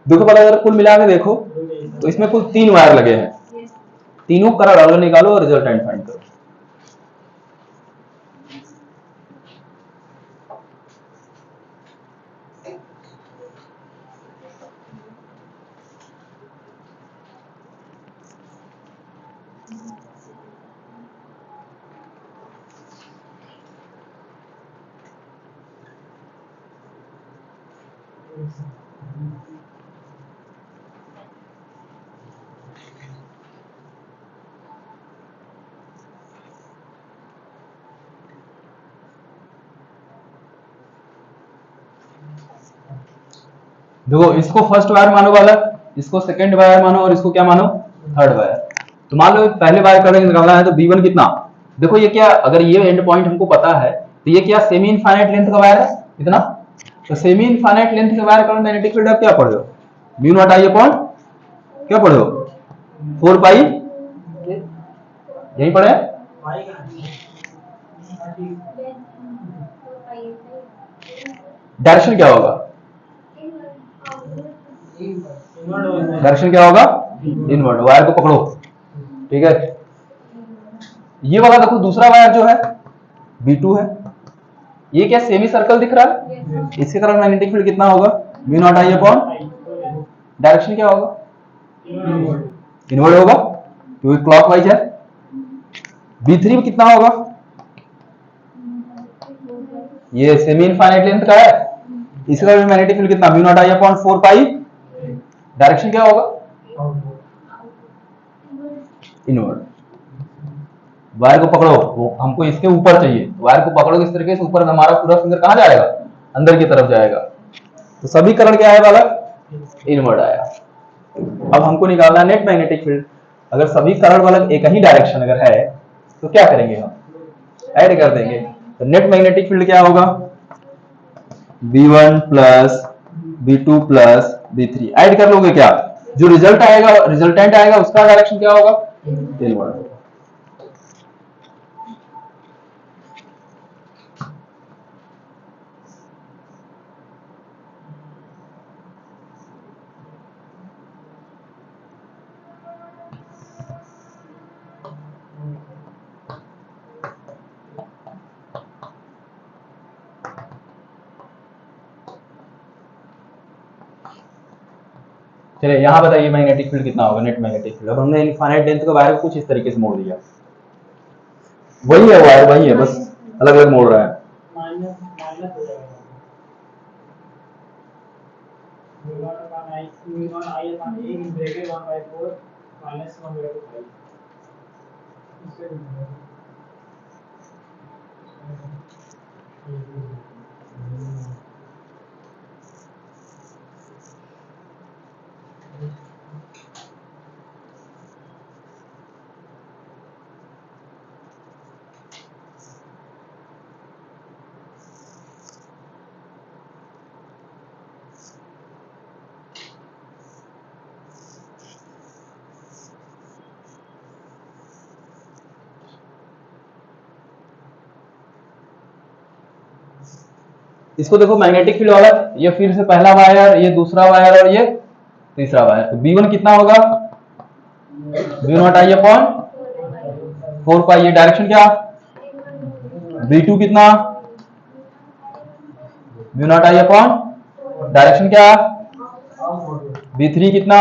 देखो पहले अगर कुल मिला के देखो तो इसमें कुल 3 वायर लगे हैं, तीनों करंट अलग निकालो और रिजल्टेंट फाइंड करो। देखो इसको फर्स्ट वायर मानो वाला, इसको सेकंड वायर मानो, और इसको क्या मानो, थर्ड वायर। तो मान लो पहले वायर करंट निकालना है, तो V1 कितना, देखो ये क्या, अगर ये एंड पॉइंट हमको पता है तो ये क्या सेमी इनफाइनाइट लेंथ का वायर है कितना, तो सेमी इनफाइनाइट लेंथ का वायर करंट मैग्नेटिक फील्ड आप क्या पढ़े हो, म्यू नॉट आई अपॉन क्या पढ़े हो, 4 पाई, यही पढ़े, डायरेक्शन क्या होगा, डायरेक्शन क्या होगा, इनवर्ड। वायर को पकड़ो, ठीक है। ये वाला देखो दूसरा वायर जो है V2 है, ये क्या सेमी सर्कल दिख रहा है, इसके कारण मैग्नेटिक फील्ड कितना होगा, mu naught I upon, direction क्या होगा, इनवर्ड होगा क्योंकि क्लॉकवाइज है। V3 में कितना होगा, ये सेमी इनफाइनाइट लेंथ का है, इसका भी मैग्नेटिक फील्ड कितना, mu naught I upon 4 pi, direction क्या होगा, इनवर्ड। वायर को पकड़ो, वो हमको इसके ऊपर चाहिए, वायर को पकड़ो इस तरीके से, ऊपर हमारा पूरा फिंगर कहाँ जाएगा, अंदर की तरफ जाएगा। तो समीकरण क्या है वाला, इनवर्ड आया। अब हमको निकालना है नेट मैग्नेटिक फील्ड। अगर सभी करंट वाला एक ही डायरेक्शन अगर है तो क्या करेंगे, हम ऐड कर देंगे। तो नेट मैग्नेटिक फील्ड क्या होगा, B1 plus B2 plus B3, add कर लोगे क्या, जो रिजल्ट आएगा, रिजल्टेंट आएगा उसका डायरेक्शन क्या होगा, इनवर्ड। चलिए यहाँ बताइए मैग्नेटिक फील्ड कितना होगा, नेट मैग्नेटिक फील्ड। अब हमने इनफाइनाइट लेंथ का वायर को कुछ इस तरीके से मोड़ दिया, वही है वायर, वही है, बस अलग अलग मोड़ रहा है। माइनस माइनस हो जाएगा। Mu naught upon I upon A in bracket 1/4 minus 1/5 इससे भी इसको देखो मैग्नेटिक फील्ड वाला, ये फिर से पहला वायर, ये दूसरा वायर और ये तीसरा वायर। तो B1 कितना होगा, म्यू नॉट आई अपॉन 4 पाई, ये डायरेक्शन क्या, B2 कितना, mu naught I upon, direction क्या, B3 कितना,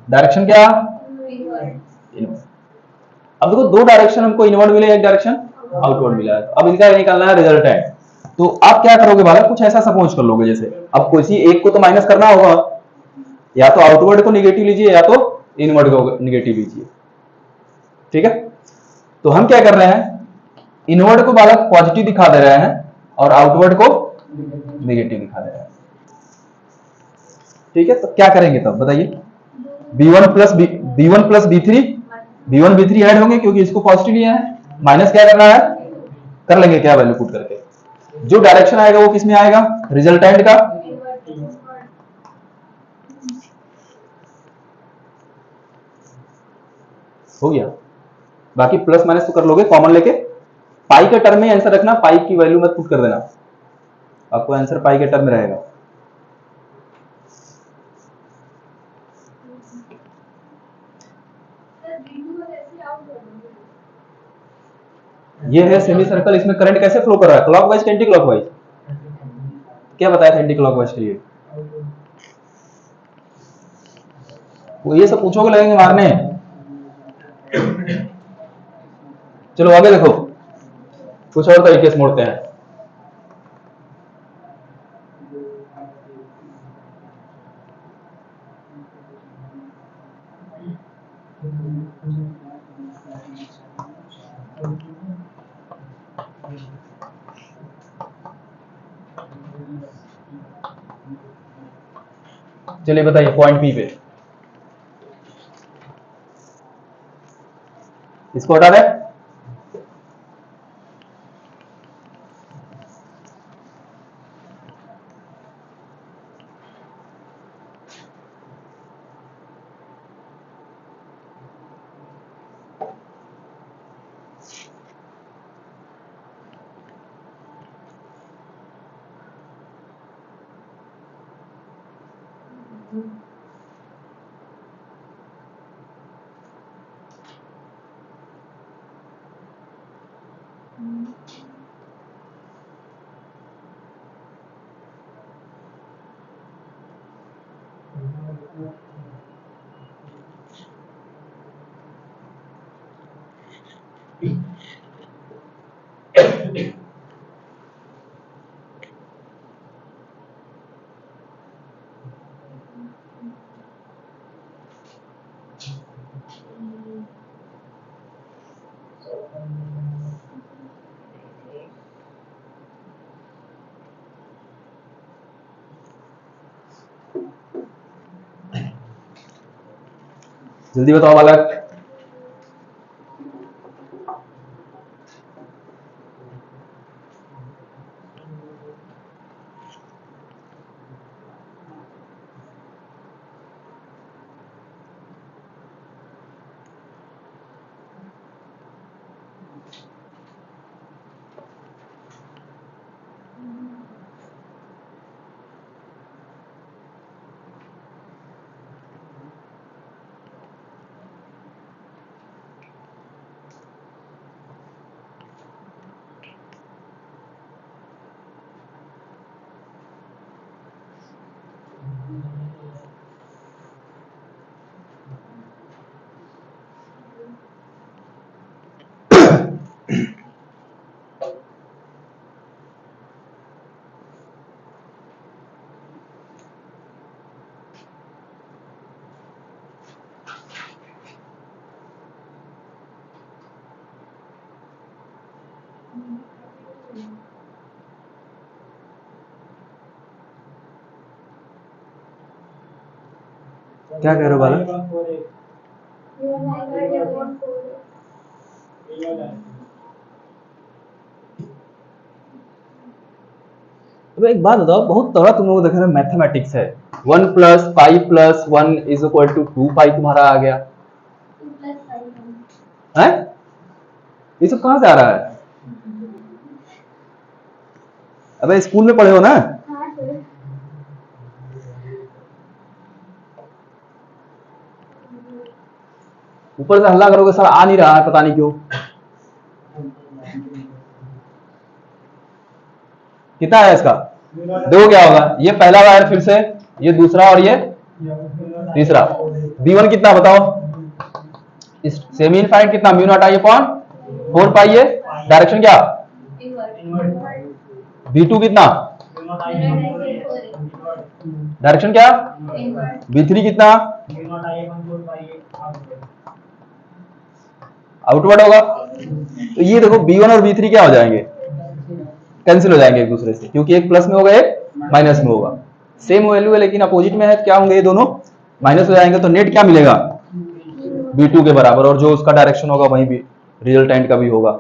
डायरेक्शन क्या, इनवर्ड। अब देखो दो डायरेक्शन हमको इनवर्ड मिले, एक डायरेक्शन आउटवर्ड मिला है। अब इनका निकालना है रिजल्टेंट। तो आप क्या करोगे बालक, कुछ ऐसा सपोज कर लोगे, जैसे अब किसी एक को तो माइनस करना होगा, या तो आउटवर्ड को निगेटिव लीजिए या तो इनवर्ड को निगेटिव लीजिए, ठीक है। तो हम क्या कर रहे हैं, इनवर्ड को बालक पॉजिटिव दिखा दे रहे हैं और आउटवर्ड को निगेटिव दिखा दे रहे हैं, ठीक है। तो क्या करेंगे तब बताइए, B1 plus B3, B1 B3 add होंगे क्योंकि इसको पॉजिटिव लिया है, माइनस क्या करना है, कर लेंगे क्या वैल्यू पुट करके, जो डायरेक्शन आएगा वो किस में आएगा, रिजल्टेंट का। हो गया, बाकी प्लस माइनस तो कर लोगे, कॉमन लेके पाई के टर्म में आंसर रखना, पाई की वैल्यू मत पुट कर देना, आपको आंसर पाई के टर्म में रहेगा। ये है सेमी सर्कल, इसमें करंट कैसे फ्लो कर रहा है, क्लॉकवाइज कि एंटी क्लॉकवाइज, क्या बताया था एंटी क्लॉकवाइज के लिए, वो ये सब पूछोगे लगेंगे मारने। चलो आगे देखो, कुछ और तरीके से मोड़ते हैं। चलिए बताइए पॉइंट पी पे, इसको हटा दें, जल्दी बताओ बालक। क्या कह रहे हो बालक? अब एक बात बताओ, बहुत तगड़ा तुम लोग देख रहे हो मैथमेटिक्स है। 1 plus pi plus 1 is equal to 2 pi तुम्हारा आ गया 2+5 है। ये सब कहाँ से आ रहा है? अबे स्कूल में पढ़े हो ना? हाँ सर। ऊपर से हल्ला करोगे सर, आ नहीं रहा है पता नहीं क्यों। कितना है इसका? दो क्या होगा? ये पहला वायर, फिर से ये दूसरा और ये तीसरा। B1 कितना बताओ? सेमी इनफाइनाइट कितना? म्यू नॉट आई अपॉन 4 पाई है। डायरेक्शन क्या? B2 कितना? डायरेक्शन क्या? B3 कितना? आउटवर्ड होगा। तो ये देखो B1 और B3 क्या हो जाएंगे? कैंसिल हो जाएंगे एक दूसरे से, क्योंकि एक प्लस में होगा एक माइनस में होगा। सेम वैल्यू है लेकिन अपोजिट में है, क्या होंगे ये दोनों? माइनस हो जाएंगे। तो नेट क्या मिलेगा? B2 के बराबर, और जो उसका डायरेक्शन होगा वहीं भी रिजल्टेंट का भी होगा।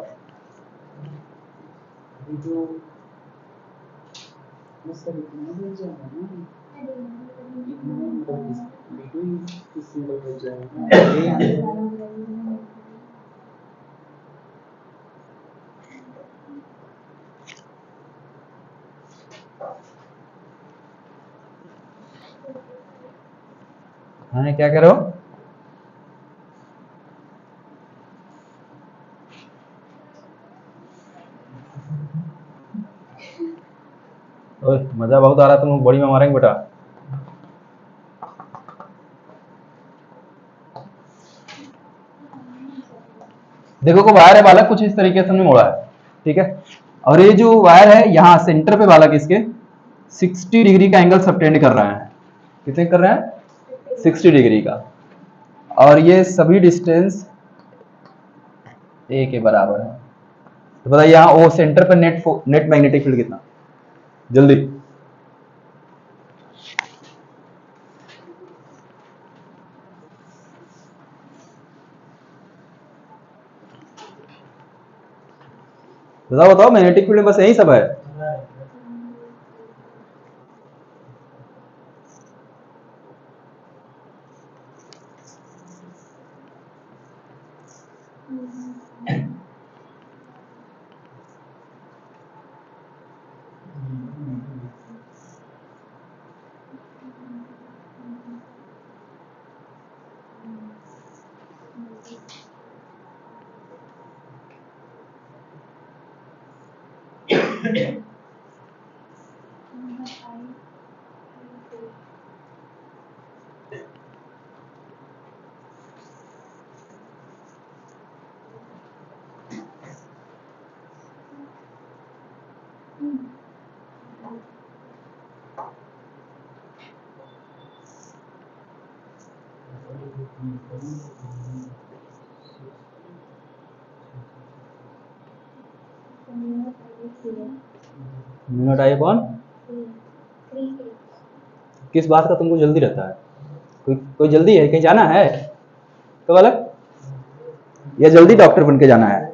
हाँ, क्या कह रहे हो? ओए, मजा बहुत आ रहा है, तुम बड़ी में मारेंगे बेटा। देखो को वायर है बालक, कुछ इस तरीके से हमने मोड़ा है, ठीक है। और ये जो वायर है यहाँ सेंटर पे बालक इसके 60 डिग्री का एंगल सबटेंड कर रहा है। कितने कर रहा है? 60 डिग्री का। और ये सभी डिस्टेंस ए के बराबर है। तो बताइए यहाँ ओ सेंटर पे नेट मैग्नेटिक फील्ड कितना? जल्दी। बताओ बताओ, मैग्नेटिक फील्ड में बस यही सब है। म्यू नॉट आई अपॉन किस बात का तुमको जल्दी रहता है? कोई जल्दी है, कहीं जाना है तो बोला, या जल्दी डॉक्टर बन के जाना है?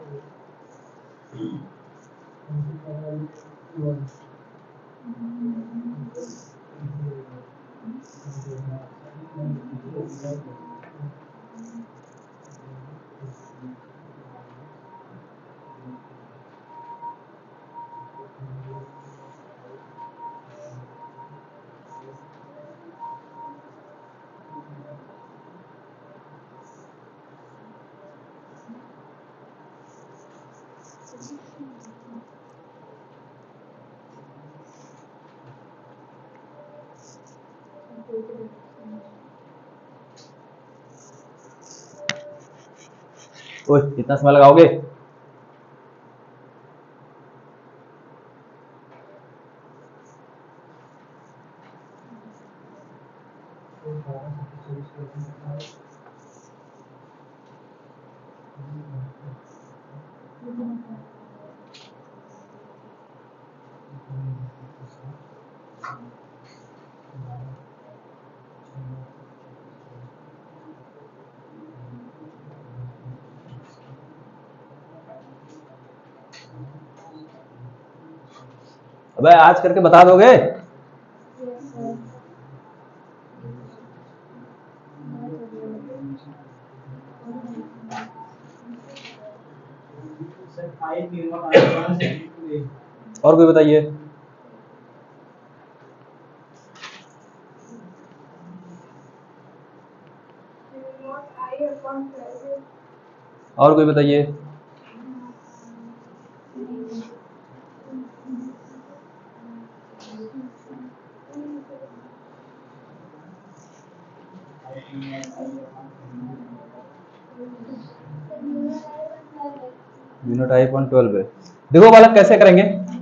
ओए कितना समय लगाओगे? अबे आज करके बता दोगे? सर 5 V0 I1 72A और कोई बताइए? और कोई बताइए? V0 I/12 है। देखो बालक कैसे करेंगे?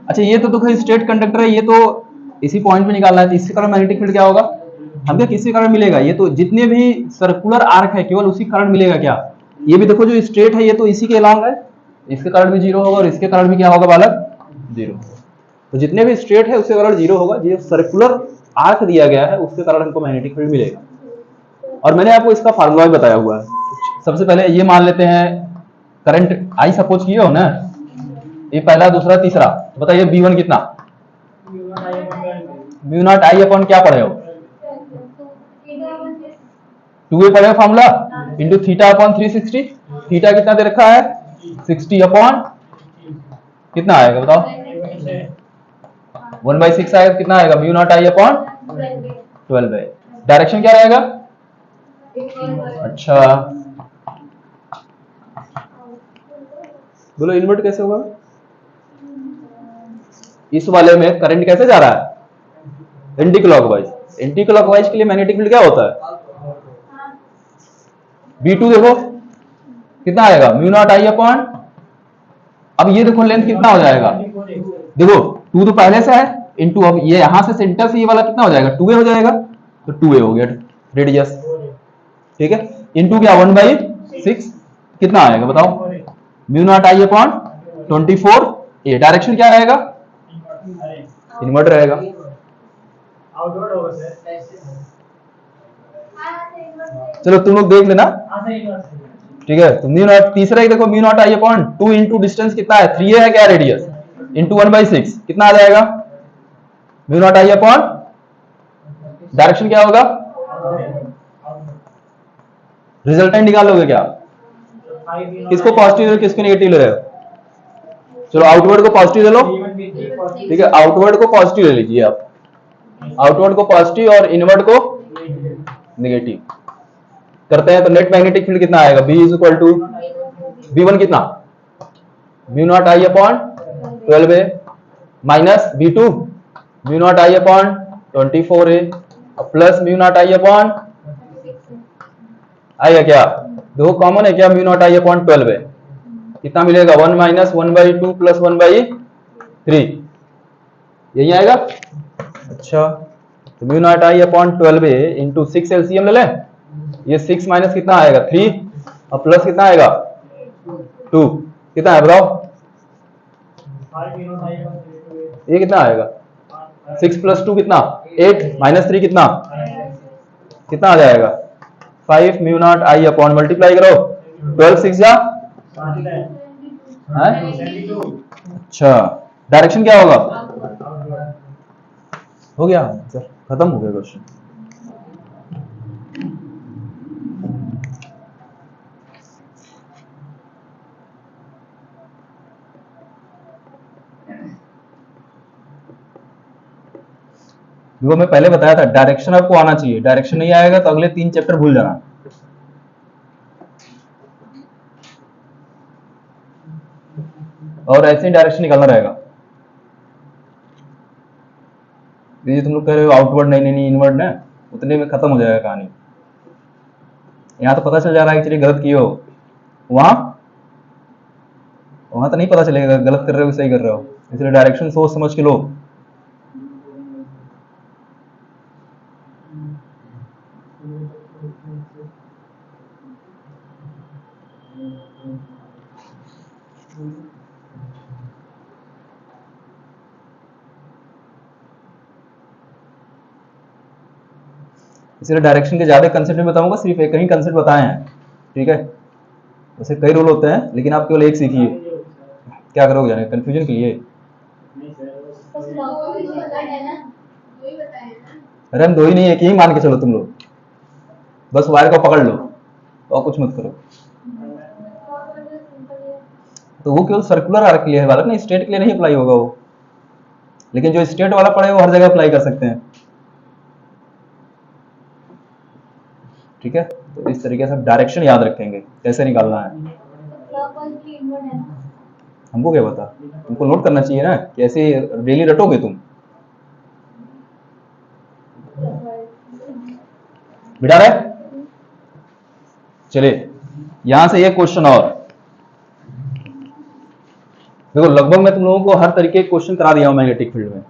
अच्छा ये तो देखो स्ट्रेट कंडक्टर है, ये तो इसी पॉइंट पे निकालना है, तो इसके कारण मैग्नेटिक फील्ड क्या होगा? हमको किसके कारण मिलेगा? ये तो जितने भी सर्कुलर आर्क है केवल उसी कारण मिलेगा क्या? ये भी देखो जो स्ट्रेट है ये तो इसी के अलॉन्ग है, इसके कारण भी जीरो होगा और इसके कारण भी क्या होगा बालक? जीरो। तो जितने भी स्ट्रेट है उसके कारण जीरो होगा, जो सर्कुलर आर्क दिया गया है उसके कारण हमको मैग्नेटिक फील्ड मिलेगा। और मैंने आपको इसका फार्मूला भी बताया हुआ है। सबसे पहले ये मान लेते हैं करंट आई सपोज किए हो ना, ये पहला दूसरा तीसरा, तो बताइए V1 कितना? V0 I अपॉन क्या पढ़े हो? 2a पढ़े हो formula, into theta upon 360। Theta कितना दे रखा है? 60 अपॉन कितना आएगा बताओ? 1/6 आएगा। कितना आएगा? V0 I अपॉन 12 है। डायरेक्शन क्या रहेगा? अच्छा बोलो इन्वर्ट कैसे होगा? इस वाले में करंट कैसे जा रहा है? Anti clockwise. एंटी क्लॉकवाइज के लिए मैग्नेटिक फील्ड क्या होता है? V2 देखो कितना आएगा? V0 I अपॉन, अब ये देखो लेंथ कितना हो जाएगा? देखो 2 तो पहले से है, इनटू अब ये यहां से सेंटर से ये वाला कितना हो जाएगा? 2a हो जाएगा, तो 2a हो गया रेडियस, ठीक है। इनटू क्या? 1/6 कितना आएगा बताओ? V0 I upon 24। ये डायरेक्शन क्या रहेगा? इनवर्ट रहेगा। आउटवर्ड होगा सर। चलो तुम लोग देख लेना, हां सर इनवर्ट है। ठीक है। तो म्यू नॉट तीसरा ही देखो, V0 I upon 2 into distance कितना है? 3a है क्या रेडियस, इंटू 1/6 कितना आ जाएगा? V0 I अपॉन डायरेक्शन क्या होगा? रिजल्टेंट निकालोगे क्या? किसको पॉजिटिव ले किसको नेगेटिव ले रहे हो? चलो आउटवर्ड को पॉजिटिव ले लो, ठीक है। आउटवर्ड को पॉजिटिव ले लीजिए आप, आउटवर्ड को पॉजिटिव और इनवर्ड को नेगेटिव करते हैं तो नेट मैग्नेटिक फील्ड कितना आएगा? B is equal to V1 कितना? V0 I upon 12a minus V2 V0 I upon 24a plus V0 I upon आएगा क्या? देखो कॉमन है क्या? V0 I अपॉन 12a कितना मिलेगा? 1 माइनस 1/2 प्लस 1/3 यही आएगा। अच्छा तो V0 I upon 12a into 6 LCM ले लें, ये 6 माइनस कितना आएगा? 3 और प्लस कितना आएगा? 2 कितना है बताओ? ये कितना आएगा? 6 + 2 कितना 8 -3 कितना कितना आ जाएगा 5 μ0 I अपॉन मल्टीप्लाई करो 12 6 जा हैं? अच्छा डायरेक्शन क्या होगा हो गया सर खत्म हो गया क्वेश्चन। देखो मैं पहले बताया था डायरेक्शन आपको आना चाहिए, डायरेक्शन नहीं आएगा तो अगले 3 चैप्टर भूल जाना। और ऐसे ही डायरेक्शन निकालना रहेगा। ये तुम लोग कह रहे हो आउटवर्ड नहीं इनवर्ड ना, उतने में खत्म हो जाएगा कहानी। यहाँ तो पता चल जा रहा है कि चलिए गलत किए हो, वहां तो नहीं पता चलेगा गलत कर रहे हो सही कर रहे हो, इसलिए डायरेक्शन सोच समझ के लो। इसलिए डायरेक्शन के ज्यादा कंसेप्ट में बताऊंगा, सिर्फ एक ही कंसेप्ट बताए हैं, ठीक है। वैसे कई रूल होते हैं लेकिन आप केवल एक सीखिए। क्या करोगे जाने कंफ्यूजन के लिए? बस दो ही बताए हैं ना, दो ही बताए हैं ना। अरे हम दो ही नहीं एक ही मान के चलो तुम लोग, बस वायर को पकड़ लो और कुछ मत करो। तो वो केवल सर्कुलर आर्क के लिए है वाला ना, स्ट्रेट के लिए नहीं अप्लाई होगा वो, लेकिन जो स्ट्रेट वाला पड़े वो हर जगह अप्लाई कर सकते हैं, ठीक है। तो इस तरीके से डायरेक्शन याद रखेंगे कैसे निकालना है। हमको क्या पता, तुमको नोट करना चाहिए ना, कैसे डेली रटोगे तुम। बिठा रहे? चलिए यहां से एक क्वेश्चन और देखो, लगभग मैं तुम लोगों को हर तरीके के क्वेश्चन करा दिया हूं मैग्नेटिक फील्ड में,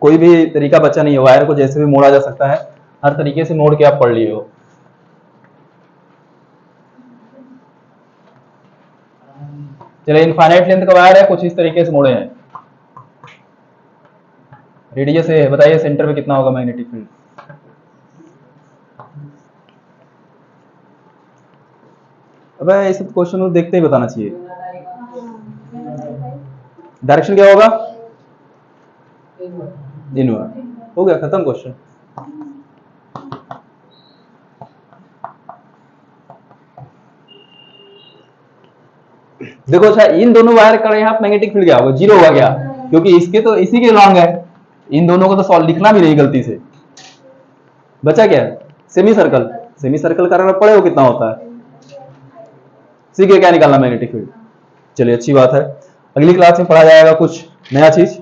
कोई भी तरीका बचा नहीं है, वायर को जैसे भी मोड़ा जा सकता है, हर तरीके से मोड़ के आप पढ़ लिए हो। चलिए इनफाइनाइट लेंथ का वायर है, कुछ इस तरीके से मोड़े हैं, रेडियस है, बताइए सेंटर में कितना होगा मैग्नेटिक फील्ड। अब ये सब क्वेश्चन को देखते ही बताना चाहिए। डायरेक्शन क्या होगा इनवर्ड, हो गया खत्म क्वेश्चन। देखो अच्छा, इन दोनों वायर का यहाँ मैग्नेटिक फील्ड क्या होगा, जीरो होगा क्या, क्योंकि इसके तो इसी के लॉन्ग है, इन दोनों को तो सॉल्व लिखना भी नहीं गलती से। बचा क्या सेमी सर्कल, सेमी सर्कल का पड़े हो कितना होता है, सीख गए क्या निकालना मैग्नेटिक फील्ड। चलिए अच्छी बात है, अगली क्लास में पढ़ा जाएगा कुछ नया चीज।